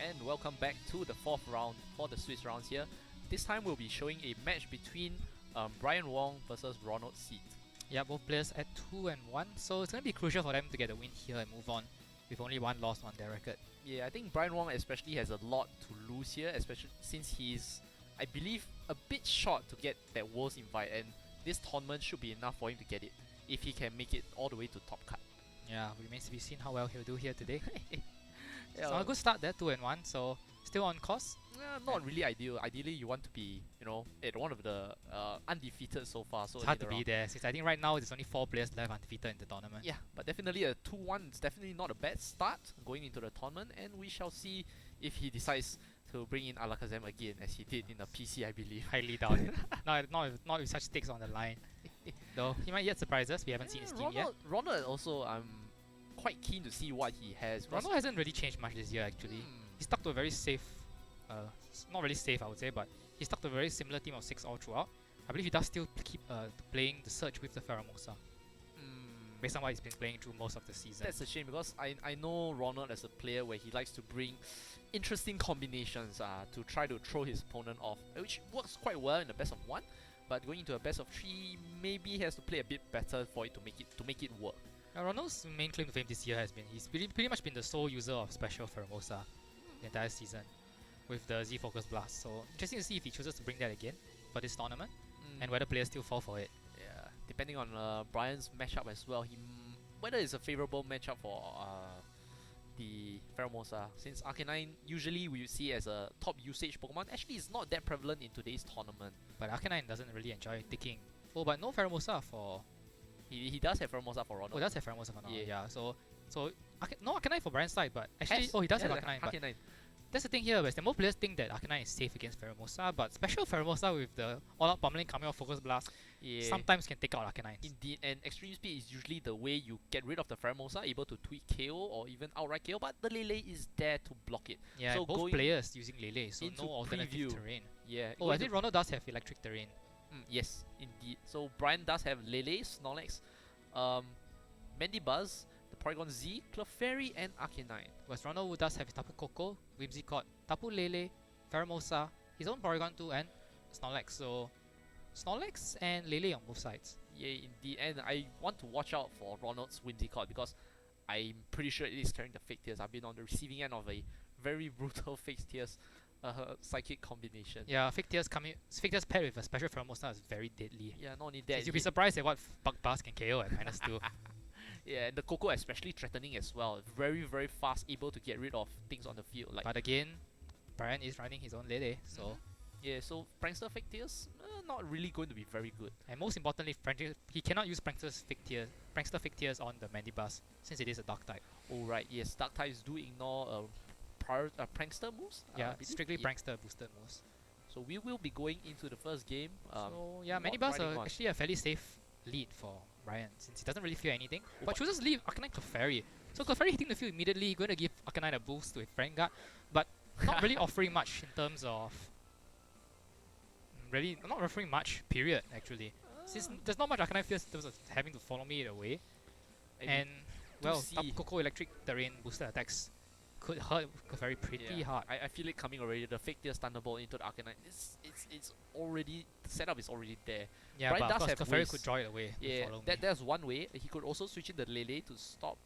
and welcome back to the 4th round for the Swiss rounds here. This time we'll be showing a match between Bryan Wong versus Ronald Seet. Yeah, both players at 2-1, so it's going to be crucial for them to get a win here and move on with only one loss on their record. Yeah, I think Bryan Wong especially has a lot to lose here, especially since he's, I believe, a bit short to get that Worlds invite, and this tournament should be enough for him to get it if he can make it all the way to top cut. Yeah, remains to be seen how well he'll do here today. Yeah, so a good start there, 2-1, so still on course. Not really ideal. Ideally, you want to be, at one of the undefeated so far. So it's hard to be there, since I think right now there's only 4 players left undefeated in the tournament. Yeah, but definitely a 2-1 is definitely not a bad start going into the tournament, and we shall see if he decides to bring in Alakazam again, as he did in the PC, I believe. Highly doubt it. not with such stakes on the line. Though he might yet surprise us, we haven't seen his team yet. Ronald also, I'm quite keen to see what he has. Ronald hasn't really changed much this year actually. He stuck to a very safe, not really safe I would say, but he stuck to a very similar team of 6 all throughout. I believe he does still keep playing the Surge with the Pheromosa. Based on what he's been playing through most of the season. That's a shame because I know Ronald as a player where he likes to bring interesting combinations to try to throw his opponent off, which works quite well in the best of 1, but going into a best of 3 maybe he has to play a bit better for it to make it work. Ronald's main claim to fame this year has been he's pretty much been the sole user of Special Pheromosa the entire season with the Z Focus Blast. So interesting to see if he chooses to bring that again for this tournament and whether players still fall for it. Yeah, depending on Bryan's matchup as well, whether it's a favorable matchup for the Pheromosa, since Arcanine usually we see as a top usage Pokemon. Actually, it's not that prevalent in today's tournament. But Arcanine doesn't really enjoy taking. Oh, but no Pheromosa for. He does have Pheromosa for Ronald. Oh, he does have Pheromosa for now. Yeah. So no Arcanine for Bryan's side, but actually, he does have Arcanine. But that's the thing here, where most players think that Arcanine is safe against Pheromosa, but Special Pheromosa with the all-out pummeling coming off Focus Blast sometimes can take out Arcanine. Indeed, and Extreme Speed is usually the way you get rid of the Pheromosa, able to tweak KO or even outright KO, but the Lele is there to block it. Yeah, so both players using Lele, so no alternative terrain. Yeah. Oh, I think Ronald does have electric terrain. Yes, indeed. So Bryan does have Lele, Snorlax, Mandibuzz, the Porygon Z, Clefairy, and Arcanine. Whereas Ronald does have Tapu Koko, Whimsicott, Tapu Lele, Pheromosa, his own Porygon 2, and Snorlax. So Snorlax and Lele on both sides. Yeah, indeed. And I want to watch out for Ronald's Whimsicott because I'm pretty sure it is carrying the Fake Tears. I've been on the receiving end of a very brutal Fake Tears psychic combination. Yeah, Fake Tears paired with a Special Pheromosa is very deadly. Yeah, not only that. You'll be surprised at what Bug Buzz can KO at -2. Yeah, and the Coco especially threatening as well. Very, very fast, able to get rid of things on the field. But again, Bryan is running his own Lele, so... Yeah, so Prankster Fake Tears, not really going to be very good. And most importantly, he cannot use Prankster Fake Tears on the Mandibuzz, since it is a Dark type. Oh right, yes, Dark types do ignore Prankster moves. Yeah, strictly Prankster boosted moves. So we will be going into the first game. So yeah, Mandibuzz are actually a fairly safe lead for Bryan, since he doesn't really feel anything, but chooses to leave Arcanine Clefairy. So Clefairy hitting the field immediately, going to give Arcanine a boost with Friend Guard, but not really offering much in terms of... Really, not offering much, period, actually. Since there's not much Arcanine feels in terms of having to follow me away. And, well, Tapu Koko Electric Terrain boosted attacks could hurt Clefairy pretty hard. I feel it coming already. The Fake Tears Thunderbolt into the Arcanine. It's already... The setup is already there. Yeah, Bryan but of course Clefairy could draw it away. Yeah, that's one way. He could also switch in the Lele to stop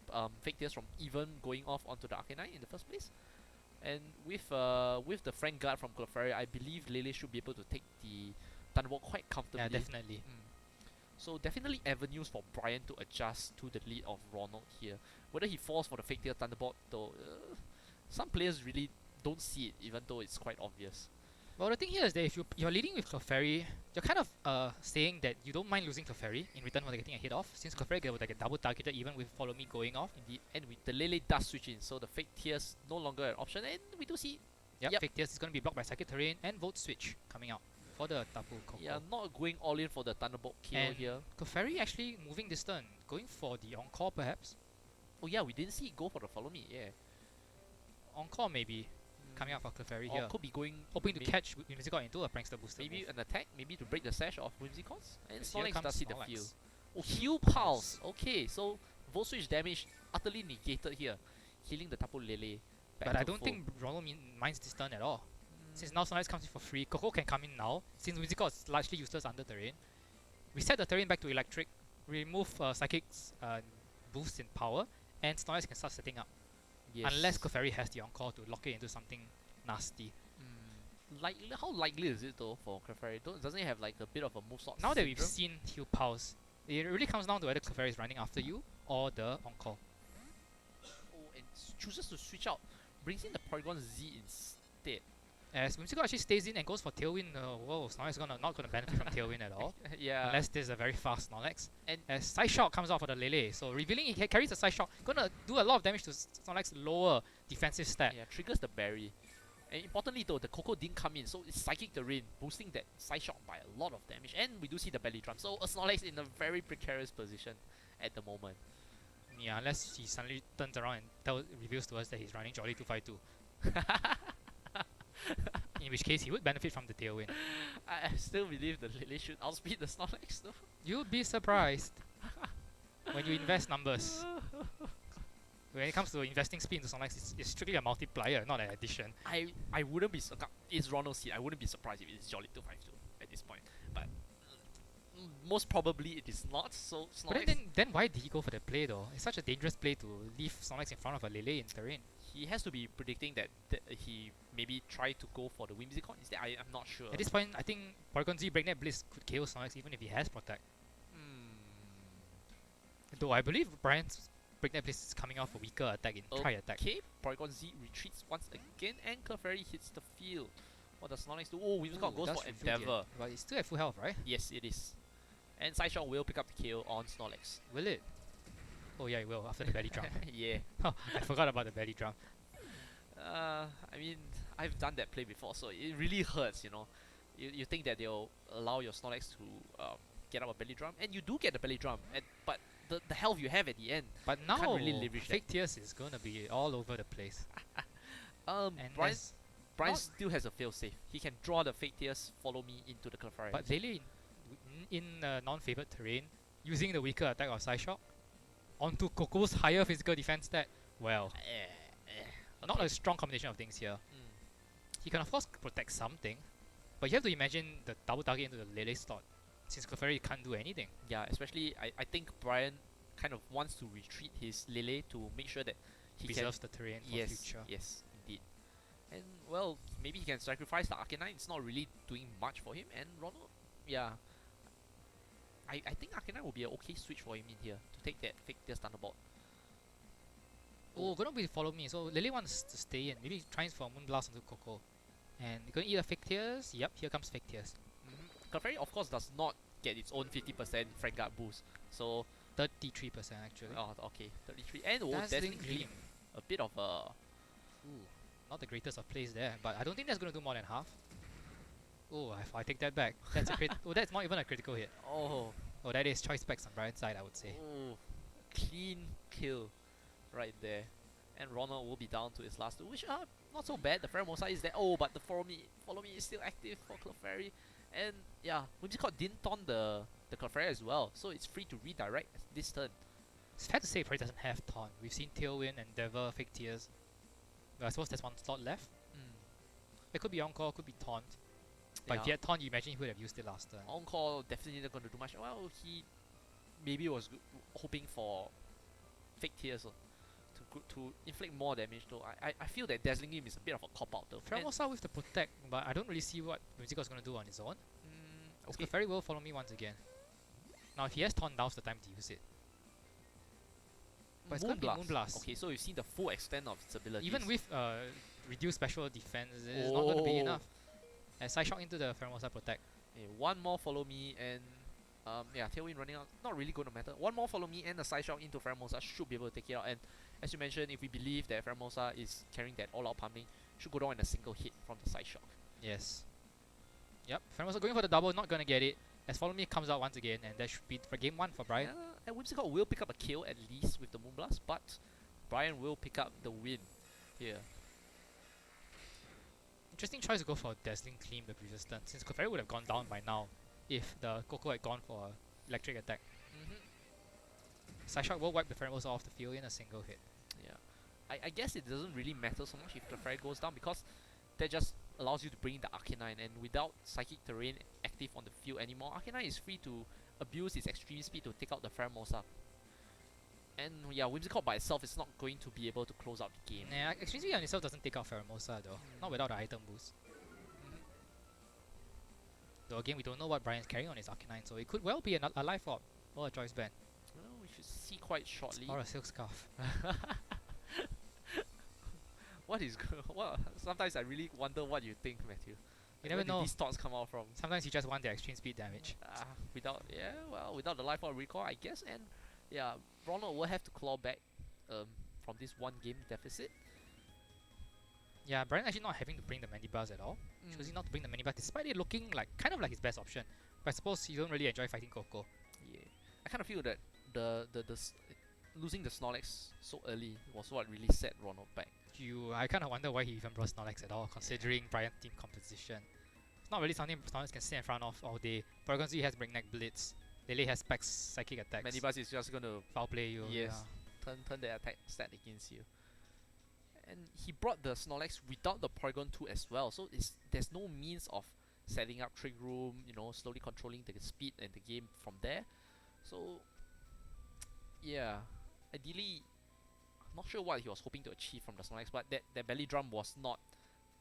Fake Tears from even going off onto the Arcanine in the first place. And with the Friend Guard from Clefairy, I believe Lele should be able to take the Thunderbolt quite comfortably. Yeah, definitely. So definitely avenues for Bryan to adjust to the lead of Ronald here. Whether he falls for the Fake Tail Thunderbolt, though, some players really don't see it, even though it's quite obvious. Well, the thing here is that if you're leading with Clefairy, you're kind of saying that you don't mind losing Clefairy in return for getting a hit off, since Clefairy will get double targeted even with Follow Me going off. Indeed, and with the Lele does switch in, so the Fake Tears no longer an option, and we do see... Yep. Fake Tears is going to be blocked by Psychic Terrain and Volt Switch coming out for the Tapu Koko. Yeah, not going all in for the Thunderbolt kill here. Clefairy actually moving this turn, going for the Encore perhaps. Oh yeah, we didn't see it go for the Follow Me, yeah. Encore maybe coming out for Clefairy here. Or could be going... hoping to catch Whimsicott into a Prankster booster Maybe move. an attack, maybe to break the sash of Whimsicott. And Snorlax does hit the field. Oh, Heal Pulse! Okay, so Volt Switch damage utterly negated here. Healing the Tapu Lele. But I don't think Ronald minds this turn at all. Since now Snorlax comes in for free, Coco can come in now. Since Whimsicott is largely useless under terrain, we set the terrain back to electric, remove Psychic's boost in power, and Snorlax can start setting up. Yes. Unless Clefairy has the on-call to lock it into something nasty. How likely is it though for Clefairy? Doesn't it have like a bit of a moveset? Now that we've seen Heal Pulse, it really comes down to whether Clefairy is running after you or the on-call. Oh, and chooses to switch out, brings in the Porygon Z instead. As Whimsicott actually stays in and goes for Tailwind, whoa, Snorlax is not gonna benefit from Tailwind at all. Yeah. Unless there's a very fast Snorlax. And as Psyshock comes out for the Lele, so revealing he carries a Psyshock, gonna do a lot of damage to Snorlax's lower defensive stat. Yeah, triggers the berry. And importantly though, the Coco didn't come in, so it's Psychic the Rain, boosting that Psyshock by a lot of damage. And we do see the belly drum, so Snorlax in a very precarious position at the moment. Yeah, unless he suddenly turns around and reveals to us that he's running Jolly 252. In which case he would benefit from the Tailwind. I still believe the Lily should outspeed the Snorlax though. You'd be surprised when you invest numbers. When it comes to investing speed into Snorlax, it's strictly a multiplier, not an addition. I wouldn't be it's Ronald Seet. I wouldn't be surprised if it's Jolly 252 at this point. But most probably it is not, so Snorlax... But then why did he go for the play though? It's such a dangerous play to leave Snorlax in front of a Lele in terrain. He has to be predicting that he maybe try to go for the Whimsicott instead. I'm not sure. At this point, I think Porygon Z Breakneck Blitz could KO Snorlax even if he has Protect. Though I believe Bryan's Breakneck Blitz is coming off a weaker attack in Try Attack. Okay, Porygon Z retreats once again and Clefairy hits the field. What does Snorlax do? Oh, Whimsicott goes for Endeavor. But it's still at full health, right? Yes, it is. And Psyshock will pick up the KO on Snorlax. Will it? Oh yeah, it will, after the belly drum. Yeah. Oh, I forgot about the belly drum. I mean, I've done that play before, so it really hurts, you know. You think that they'll allow your Snorlax to get up a belly drum, and you do get the belly drum, but the health you have at the end. But now, can't really leverage Fake Tears is gonna be all over the place. Bryan still has a failsafe. He can draw the Fake Tears, follow me into the Clefairy. But Lele in non-favored terrain, using the weaker attack of Psyshock onto Coco's higher physical defense stat, well, not a strong combination of things here. He can of course protect something, but you have to imagine the double target into the Lele slot, since Clefairy can't do anything. Yeah, especially I think Bryan kind of wants to retreat his Lele to make sure that he preserves the terrain for future. Yes, indeed. And well, maybe he can sacrifice the Arcanine. It's not really doing much for him. And Ronald, yeah, I think Arcanine will be an okay switch for him in here to take that Fake Tears Thunderbolt. Oh, gonna be follow me. So Lele wants to stay in. Maybe tries for a Moonblast onto Coco. And you're gonna eat a Fake Tears? Yep, here comes Fake Tears. Clefairy of course does not get its own 50% Frank Guard boost. So 33% actually. Oh, okay, 33. And Dazzling Gleam. A bit of a... Ooh, not the greatest of plays there, but I don't think that's gonna do more than half. Oh, I take that back. That's a oh, that's not even a critical hit. Oh, that is choice specs on Bryan's side, I would say. Oh, clean kill right there. And Ronald will be down to his last two, which are not so bad. The Pheromosa is there. Oh, but the follow me is still active for Clefairy. And yeah, Whimsicott didn't taunt the Clefairy as well, so it's free to redirect this turn. It's fair to say it probably doesn't have taunt. We've seen Tailwind, Endeavor, Fake Tears. Well, I suppose there's one slot left. It could be on-call, could be taunt. But if he had taunt, you imagine he would have used it last turn. On-call definitely not going to do much. Well, he maybe was hoping for Fake Tears to inflict more damage though. I feel that Dazzling Gleam is a bit of a cop-out though. Pheromosa with the Protect, but I don't really see what Whimsicott's going to do on his own. Okay. Clefairy will follow me once again. Now if he has taunt, now's the time to use it. But it's going to be Moonblast. Okay, so you see the full extent of its abilities. Even with reduced special defense, it's not going to be enough. And Psyshock into the Pheromosa Protect. One more follow me and yeah, Tailwind running out, not really going to matter. One more follow me and the Psyshock into Pheromosa should be able to take it out. And as you mentioned, if we believe that Pheromosa is carrying that all-out pummeling, should go down in a single hit from the Psyshock. Yes. Yep, Pheromosa going for the double, not going to get it. As follow me comes out once again, and that should be for game 1 for Bryan. And Whimsicott will pick up a kill at least with the Moonblast, but Bryan will pick up the win here. Interesting choice to go for Dazzling Gleam the previous turn, since Clefairy would have gone down by now if the Coco had gone for electric attack. Psyshock will wipe the Pheromosa off the field in a single hit. Yeah, I guess it doesn't really matter so much if Clefairy goes down, because that just allows you to bring the Arcanine, and without Psychic Terrain active on the field anymore, Arcanine is free to abuse its extreme speed to take out the Pheromosa. And yeah, Whimsicott by itself is not going to be able to close out the game. Yeah, Extreme Speed on itself doesn't take out Pheromosa though. Not without the item boost. Though again, we don't know what Bryan's carrying on his Arcanine, so it could well be a Life Orb or a Choice Band. Well, we should see quite shortly. Or a Silk Scarf. What is well, sometimes I really wonder what you think, Matthew. You never know. Where did these thoughts come out from? Sometimes you just want the extreme speed damage. Without without the Life Orb recall, I guess, and yeah, Ronald will have to claw back from this one game deficit. Yeah, Bryan actually not having to bring the Mandibuzz at all. Choosing not to bring the Mandibuzz despite it looking like kind of like his best option. But I suppose you don't really enjoy fighting Coco. Yeah, I kind of feel that losing the Snorlax so early was what really set Ronald back. I kind of wonder why he even brought Snorlax at all, considering Bryan team composition. It's not really something Snorlax can sit in front of all day. Porygon Z has Breakneck Blitz. Lele has Specs Psychic Attacks. Mandibuzz is just going to foul play you. Yes, turn the attack stat against you. And he brought the Snorlax without the Porygon 2 as well, so there's no means of setting up Trick Room, slowly controlling the speed and the game from there. So yeah, ideally, I'm not sure what he was hoping to achieve from the Snorlax, but that belly drum was not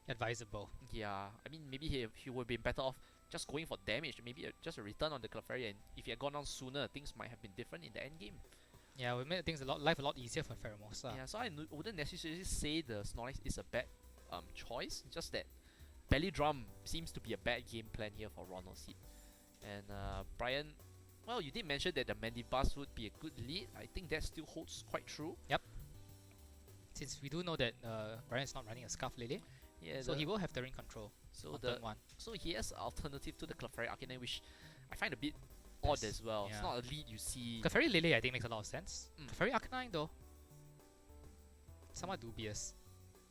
advisable. Yeah, I mean, maybe he would have been better off just going for damage, maybe just a return on the Clefairy, and if he had gone on sooner, things might have been different in the end game. Yeah, we made things life a lot easier for Pheromosa. Yeah, so I wouldn't necessarily say the Snorlax is a bad choice, just that belly drum seems to be a bad game plan here for Ronald Seet. And Bryan, well, you did mention that the Mandibuzz would be a good lead. I think that still holds quite true. Yep. Since we do know that Bryan's not running a Scarf Lele, yeah, so he will have terrain control. So turn 1. So he has an alternative to the Clefairy Arcanine, which I find a bit odd as well. Yeah. It's not a lead you see. Clefairy Lele I think makes a lot of sense. Clefairy Arcanine though, somewhat dubious.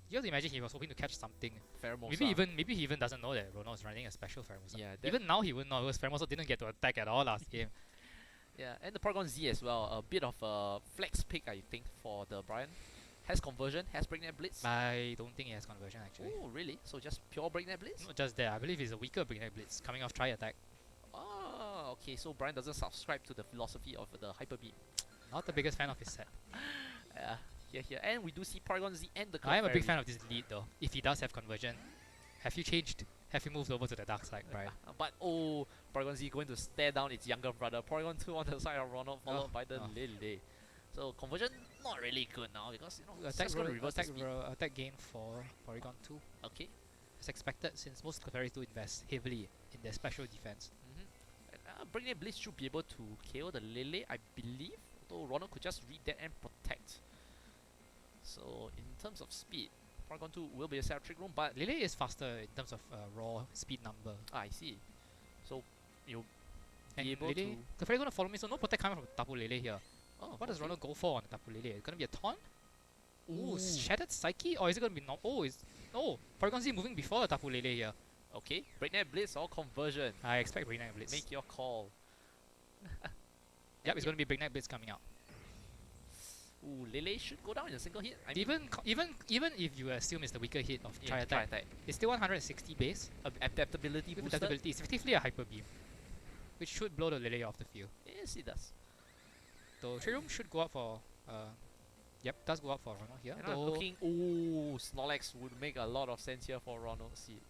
You have to imagine he was hoping to catch something. Pheromosa. Maybe he even doesn't know that Ronald is running a special Pheromosa. Yeah, even now he wouldn't know because Pheromosa didn't get to attack at all last game. Yeah, and the Porygon Z as well. A bit of a flex pick, I think, for the Bryan. Has conversion, has Breakneck Blitz. I don't think he has conversion actually. Oh, really? So just pure Breakneck Blitz? Not just that, I believe it's a weaker Breakneck Blitz coming off Tri Attack. Oh, okay, so Bryan doesn't subscribe to the philosophy of the Hyper Beam. Not the biggest fan of his set. Yeah. And we do see Porygon Z and the Clefairy. I am a big fan of this lead though. If he does have conversion, have you changed? Have you moved over to the dark side, Bryan? But Porygon Z going to stare down its younger brother. Porygon 2 on the side of Ronald, followed by the Lele. So conversion not really good now because attack gain for Porygon 2. Okay. As expected, since most Clefairies do invest heavily in their special defense. Breakneck Blitz should be able to KO the Lele, I believe. Although Ronald could just read that and protect. So in terms of speed, Porygon 2 will be a set of Trick Room, but Lele is faster in terms of raw speed number. I see. So you'll and be able Lele, to... Clefairy gonna follow me, so no protect coming from Tapu Lele here. Oh, what does Ronald go for on the Tapu Lele? It's gonna be a Taunt? Ooh, Shattered Psyche? Or is it gonna be Porygon Z moving before the Tapu Lele here. Okay, Breakneck Blitz or conversion? I expect Breakneck Blitz. Make your call. Yep, it's gonna be Breakneck Blitz coming out. Ooh, Lele should go down in a single hit. Even if you assume it's the weaker hit of Tri Attack, it's still 160 base. Adaptability boosted. Adaptability is effectively a Hyper Beam, which should blow the Lele off the field. Yes, it does. So Trick Room should go up for yep, does go up for Ronald here. And I'm looking, Snorlax would make a lot of sense here for Ronald Seet.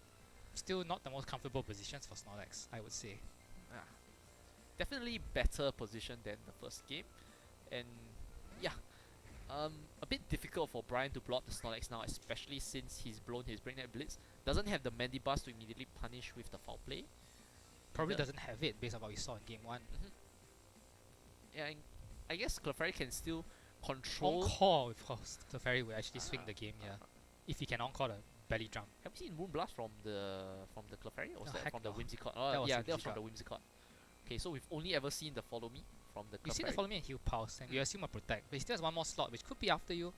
Still not the most comfortable positions for Snorlax, I would say. Definitely better position than the first game. And yeah, a bit difficult for Bryan to block the Snorlax now, especially since he's blown his Breakneck Blitz. Doesn't have the Mandibuzz to immediately punish with the foul play. Probably doesn't have it based on what we saw in game 1. Yeah, and I guess Clefairy can still control... Encore with course. Clefairy will actually swing the game here. If he can encore the belly drum. Have you seen Moonblast from the Clefairy? Or was that from the Whimsicott? That was from the Whimsicott. Okay, so we've only ever seen the Follow Me from the Clefairy. We've seen the Follow Me and Heal Pulse, and we assume a Protect. But he still has one more slot, which could be after you.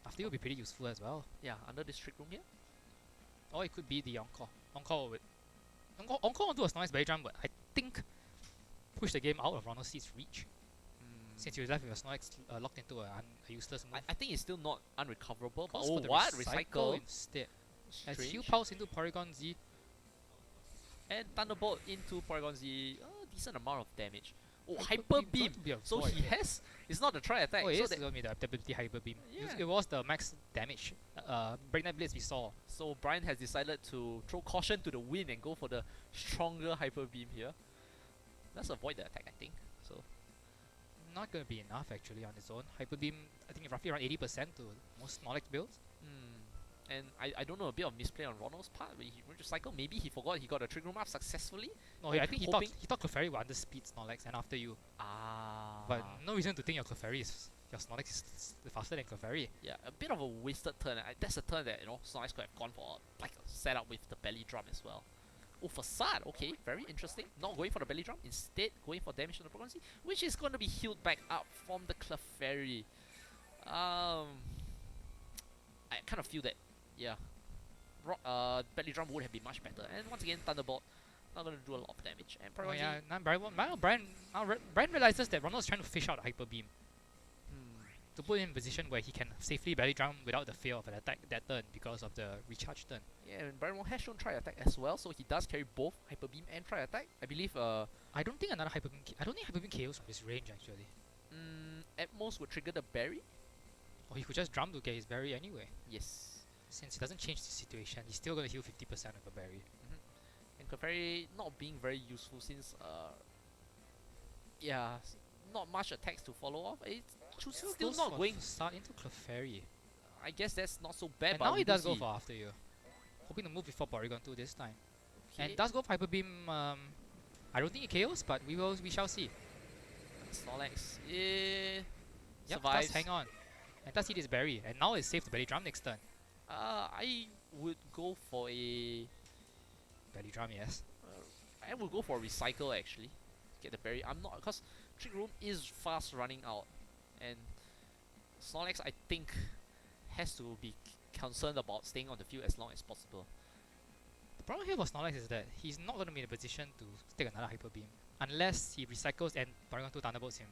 After you will be pretty useful as well. Yeah, under this Trick Room here. Or it could be the Encore. Encore onto a nice belly drum, but I think push the game out of Ronald Seet's reach. Since you're left with a Snorlax locked into a useless move. I think it's still not unrecoverable. But Goes oh, for the what? Recycle Recycle? instead. As Strange. Heal Pulse into Porygon Z. And Thunderbolt into Porygon Z. Decent amount of damage. Oh, Hyper Hyper Beam, Beam! going to be a So void he here. has... It's not a tri attack. Oh, it so is that, going to be the ability Hyper Beam. Yeah. It was the max damage Breakneck Blitz we saw. so Bryan has decided to throw caution to the wind and go for the stronger Hyper Beam here. Let's avoid the attack, I think. So Not going to be enough actually on its own. Hyper Beam, I think roughly around 80% to most Snorlax builds. And I don't know, a bit of misplay on Ronald's part. When he went to cycle, maybe he forgot he got a Trick Room up successfully. No, yeah, I think he hoping- thought Clefairy would underspeed Snorlax and after you. But no reason to think your Clefairy is your Snorlax is faster than Clefairy. Yeah, a bit of a wasted turn. That's a turn that Snorlax could have gone for, like a setup with the belly drum as well. Oh, Facade, okay, very interesting. Not going for the belly drum, instead going for damage on the Pokémon Z, which is going to be healed back up from the Clefairy. I kind of feel that, yeah, belly drum would have been much better. And once again, Thunderbolt not going to do a lot of damage. And Oh Porygon Z, yeah, now Bryan realizes that Ronald's trying to fish out a Hyper Beam to put him in a position where he can safely belly drum without the fear of an attack that turn because of the recharge turn. yeah, and Bryan has shown Tri Attack as well, so he does carry both Hyper Beam and Tri Attack. I believe I don't think another Hyper Beam. I don't think Hyper Beam KOs from this range actually. at most would trigger the berry. Or he could just drum to get his berry anyway. Yes. Since it doesn't change the situation, he's still gonna heal 50% of a berry. And Clefairy not being very useful since yeah, not much attacks to follow off. It's still Goes not for going. Facade into Clefairy. I guess that's not so bad. And but now we he do does go see. for after you. Hoping to move before Porygon 2 this time. Okay. And does go for Hyper Beam. I don't think it KOs, but we shall see. Snorlax. Yep, Survives. does hang on. And does hit his berry. And now it's safe to belly drum next turn. I would go for a. Belly drum, yes. I would go for a recycle actually. Get the berry. I'm not, because Trick Room is fast running out, and Snorlax I think has to be concerned about staying on the field as long as possible. The problem here for Snorlax is that he's not going to be in a position to take another Hyper Beam unless he recycles and Porygon 2 Thunderbolts him.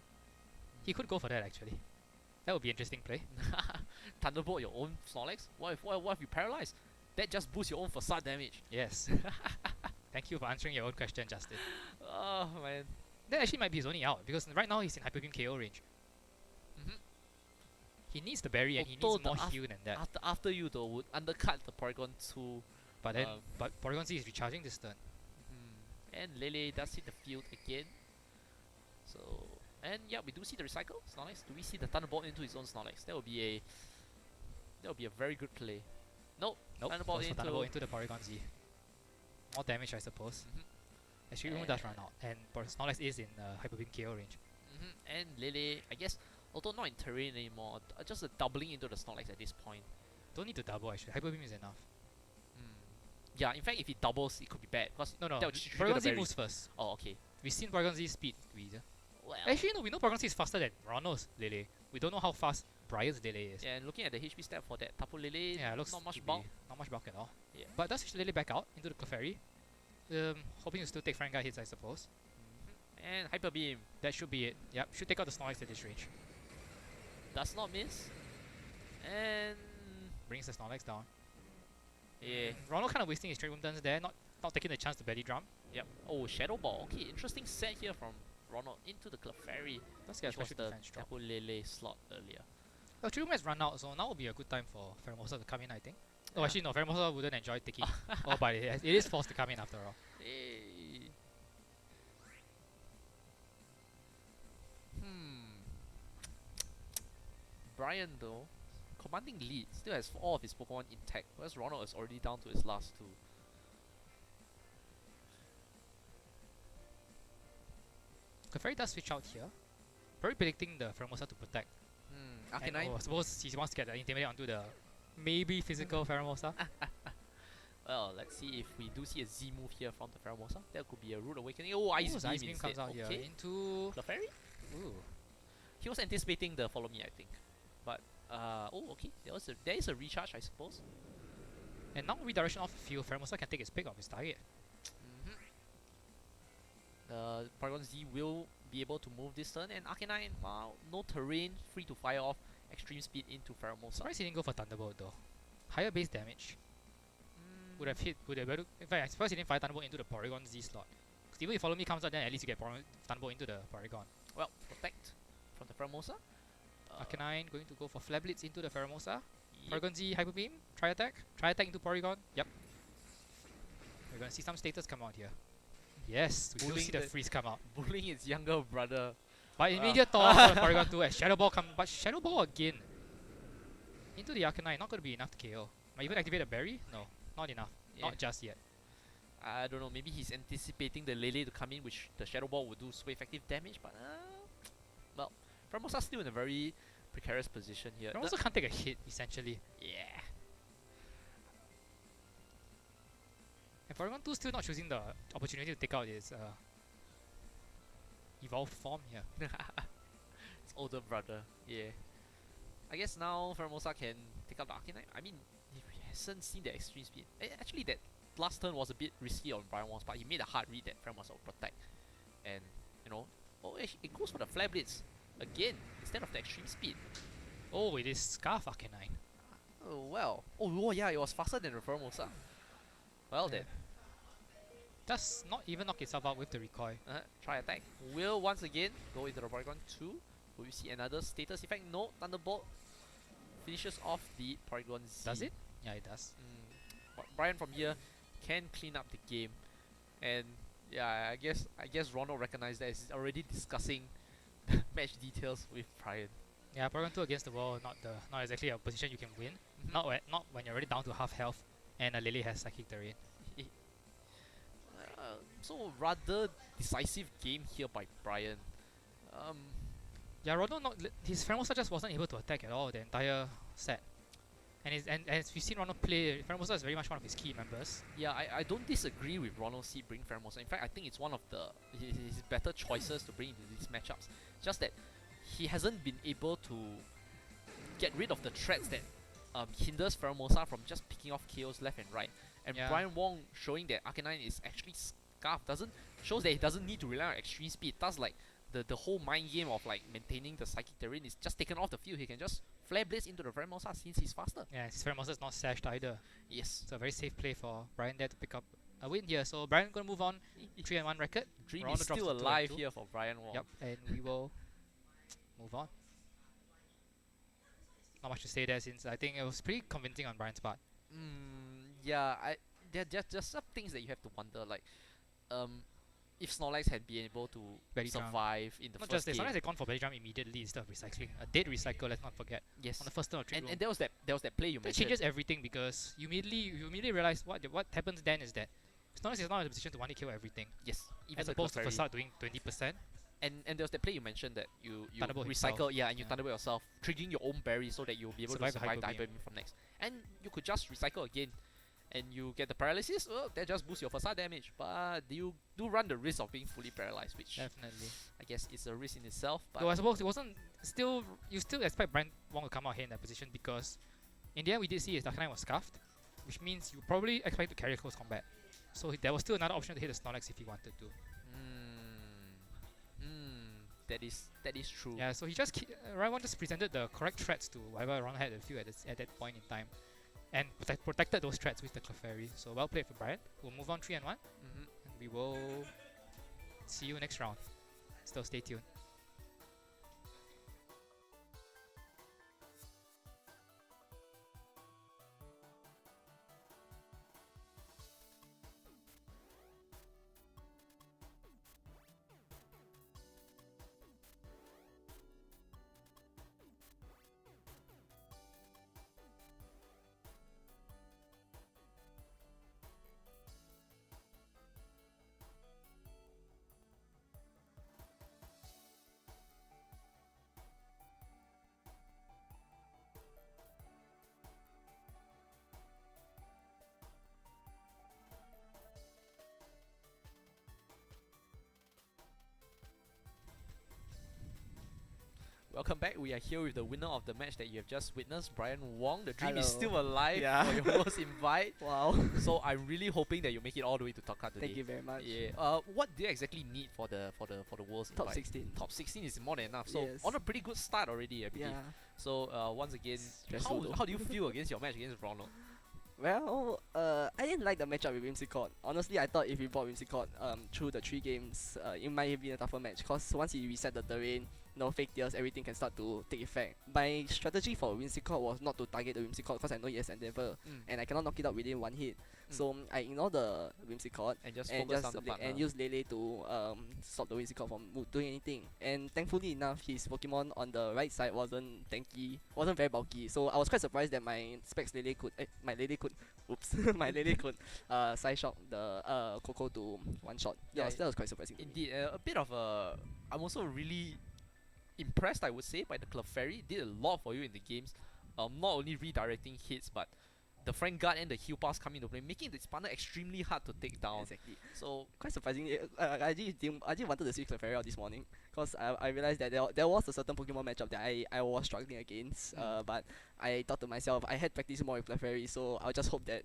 He could go for that actually. That would be an interesting play. Thunderbolt your own Snorlax? What if you paralyze? That just boosts your own Facade damage. Yes. Thank you for answering your own question, Justin. Oh man. That actually might be his only out because right now he's in Hyper Beam KO range. Mhm. He needs the berry and he Although needs more the heal than that. After you though would undercut the Porygon 2. But then, but Porygon Z is recharging this turn. And Lele does hit the field again. So, and yeah, we do see the recycle Snorlax. Do we see the Thunderbolt into his own Snorlax? That would be a very good play. Nope. Nope. Thunderbolt Goes for into Thunderbolt into the Porygon Z. More damage, I suppose. As Trick Room does run out, and Snorlax is in Hyper Beam KO range. And Lele, I guess, although not in terrain anymore, just a doubling into the Snorlax at this point. Don't need to double actually. Hyper Beam is enough. Yeah, in fact, if it doubles, it could be bad. Cause No, that would trigger Porygon the Z berry. moves first. Oh, okay. We've seen Porygon Z speed. Well, Actually, no, we know Porygon Z is faster than Ronald's Lele. We don't know how fast Bryan's Lele is. yeah, and looking at the HP stat for that Tapu Lele, Yeah, it looks not much to be bulk. Not much bulk at all. Yeah. But does push Lele back out into the Clefairy. Hoping to still take Frank Guy hits, I suppose. And Hyper Beam That should be it. Yep, should take out the Snorlax at this range. does not miss. And Brings the Snorlax down. yeah, Ronald kind of wasting his Trick Room turns there, not taking the chance to belly drum. yep. Oh, Shadow Ball. Okay, interesting set here from Ronald into the Clefairy, Let's get a which was special the defense drop. Tapu Lele slot earlier. Well, Trick Room has run out, so now would be a good time for Pheromosa to come in, I think. Oh, Yeah. actually, no, Pheromosa wouldn't enjoy taking. Oh, but it is forced to come in after all. Hey. Bryan though, commanding lead, still has all of his Pokemon intact, whereas Ronald is already down to his last two. Clefairy does switch out here. Probably predicting the Pheromosa to protect. And Arcanine. I suppose he wants to get the Intimidate onto the maybe physical Pheromosa. Well, let's see if we do see a Z move here from the Pheromosa. That could be a Rude Awakening. Oh, Ice Beam Ice Beam instead. comes out here Okay. into. Clefairy? Ooh. He was anticipating the follow me, I think. But oh, okay. There is a recharge, I suppose. And now redirection off the field, Pheromosa can take his pick of his target. The Porygon Z will be able to move this turn. And Arcanine, wow, no terrain, free to fire off extreme speed into Pheromosa. Surprised he didn't go for Thunderbolt though. Higher base damage. Would have hit, would have better. In fact, I suppose he didn't fire Thunderbolt into the Porygon Z slot. Because even if Follow Me comes out, then at least you get Thunderbolt into the Porygon. Well, protect from the Pheromosa. Arcanine going to go for Flare Blitz into the Pheromosa. Yep. Porygon Z Hyper Beam. Try attack. Try attack into Porygon. Yep. We're gonna see some status come out here. Yes, we do see the freeze come out. Bullying its younger brother. But immediate thought for Porygon 2 as Shadow Ball come, but Shadow Ball again. Into the Arcanine, not going to be enough to KO. Might even activate a berry? No, not enough. Yeah. Not just yet. I don't know, maybe he's anticipating the Lele to come in, which the Shadow Ball would do super effective damage, but well, Pheromosa's still in a very precarious position here. It also can't take a hit, essentially. Yeah. And Porygon 2 still not choosing the opportunity to take out his evolved form here. His older brother, yeah. I guess now Pheromosa can take out the Arcanine. I mean, he hasn't seen the extreme speed. Actually, that last turn was a bit risky on Bryan Wong's part. He made a hard read that Pheromosa will protect. And, you know, oh, it goes for the Flare Blitz again instead of the extreme speed. Oh, it is Scarf Arcanine. Oh, well. Oh, yeah, it was faster than the Pheromosa. Well then. Does not even knock itself out with the recoil. Try attack. Will once again go into the Porygon 2. Will we see another status effect? No, Thunderbolt finishes off the Porygon Z. Does it? Yeah, it does. But Bryan from here can clean up the game. And yeah, I guess Ronald recognized that he's already discussing match details with Bryan. Yeah, Porygon 2 against the wall, not exactly a position you can win. Not when you're already down to half health and Lily has Psychic Terrain. So rather decisive game here by Bryan. Yeah, Ronald his Pheromosa just wasn't able to attack at all the entire set. And as we've seen Ronald play, Pheromosa is very much one of his key members. Yeah, I don't disagree with Ronald Seet bringing Pheromosa. In fact, I think it's one of his better choices to bring into these matchups. Just that he hasn't been able to get rid of the threats that hinders Pheromosa from just picking off KOs left and right. And Yeah. Bryan Wong showing that Arcanine is actually scarfed shows that he doesn't need to rely on extreme speed. Thus, like the whole mind game of like maintaining the Psychic Terrain is just taken off the field. He can just Flare Blitz into the Pheromosa since he's faster. Yeah, his Pheromosa is not sashed either. Yes. So a very safe play for Bryan there to pick up a win here. So Bryan gonna move on 3-1 record. Dream Ronald is drops still to 2-2. alive here for Bryan Wong. Yep, and we will move on. Not much to say there since I think it was pretty convincing on Bryan's part. Yeah, there are just some things that you have to wonder, like if Snorlax had been able to Belly drum. survive in the Not first just that, game. sometimes they gone for Belly Drum immediately instead of recycling. A dead recycle, let's not forget. Yes. On the first turn of Trick And Room. there was that play you That mentioned. changes everything because you immediately realize what happens then is that Snorlax is not in a position to one kill everything. Yes. Even As the opposed to Clefairy. Facade doing 20%. And there was that play you mentioned that you Thunderbolt recycle, himself. yeah, and you Yeah. Thunderbolt yourself, triggering your own berry so that you'll be able Survive to the survive the Hyper Hyper Beam from next. And you could just recycle again, and you get the paralysis. Well, that just boosts your facade damage, but you do run the risk of being fully paralyzed, which Definitely. I guess is a risk in itself. But Though I suppose it wasn't still. You still expect Bryan Wong to come out here in that position because in the end we did see his Arcanine was scuffed, which means you probably expect to carry close combat. So there was still another option to hit the Snorlax if he wanted to. that is true. Yeah, so he just Ryan just presented the correct threats to whatever Ronald had to feel at that point in time, and protected those threats with the Clefairy. So well played for Bryan. We'll move on 3-1, and we will see you next round. Still stay tuned. welcome back. We are here with the winner of the match that you have just witnessed, Bryan Wong. The dream is Hello. still alive Yeah. for your first invite. Wow. So I'm really hoping that you make it all the way to top card today. Thank you very much. Yeah. What do you exactly need for the world's Top invite? 16. Top 16 is more than enough. So Yes. on a pretty good start already, I believe. Yeah. So once again, Stressful though. how do you feel against your match against Ronald? Well, I didn't like the matchup with Whimsicott. Honestly, I thought if we brought Whimsicott through the 3 games, it might have been a tougher match. Cause once he reset the terrain, no fake tears, everything can start to take effect. My strategy for Whimsicott was not to target the Whimsicott because I know he has Endeavor and I cannot knock it out within 1 hit. So I ignore the Whimsicott And just and focus on the partner. and use Lele to stop the Whimsicott from doing anything. And thankfully enough, his Pokemon on the right side wasn't tanky, wasn't very bulky. So I was quite surprised that my Specs Lele could, my Lele could side shock the Coco to 1-shot. Yeah, That was quite surprising. To me. Indeed, a bit of a. I'm also really impressed, I would say, by the Clefairy. Did a lot for you in the games. Not only redirecting hits, but the Frank Guard and the heal pass come into play, making this partner extremely hard to take down. Exactly. So Quite surprising. I actually wanted to see Clefairy out this morning because I realized that there was a certain Pokemon matchup that I was struggling against. But I thought to myself, I had practiced more with Clefairy, so I'll just hope that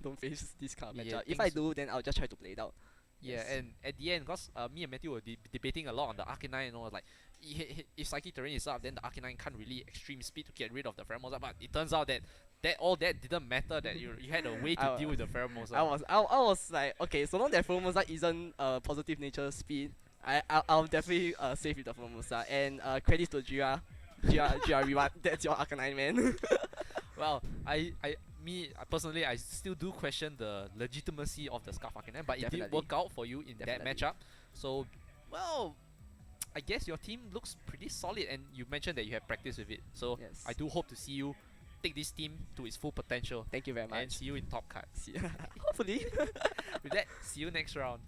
don't face this kind of Yeah, matchup. If I do, then I'll just try to play it out. yeah, Yes. and at the end, because me and Matthew were debating a lot on the Arcanine, like if Psychic Terrain is up, then the Arcanine can't really extreme speed to get rid of the Pheromosa. But it turns out that all that didn't matter. That you had a way to deal with the Pheromosa. I was like, okay, so long that Pheromosa isn't positive nature speed, I'll definitely save with the Pheromosa. And credits to Gira Rewind. That's your Arcanine, man. Well, me personally, I still do question the legitimacy of the Scarf Arcanine, but it did Definitely. work out for you in Definitely. that matchup. So, well, I guess your team looks pretty solid, and you mentioned that you have practice with it. So Yes. I do hope to see you take this team to its full potential Thank you very and much. see you in top card. Hopefully. With that, see you next round.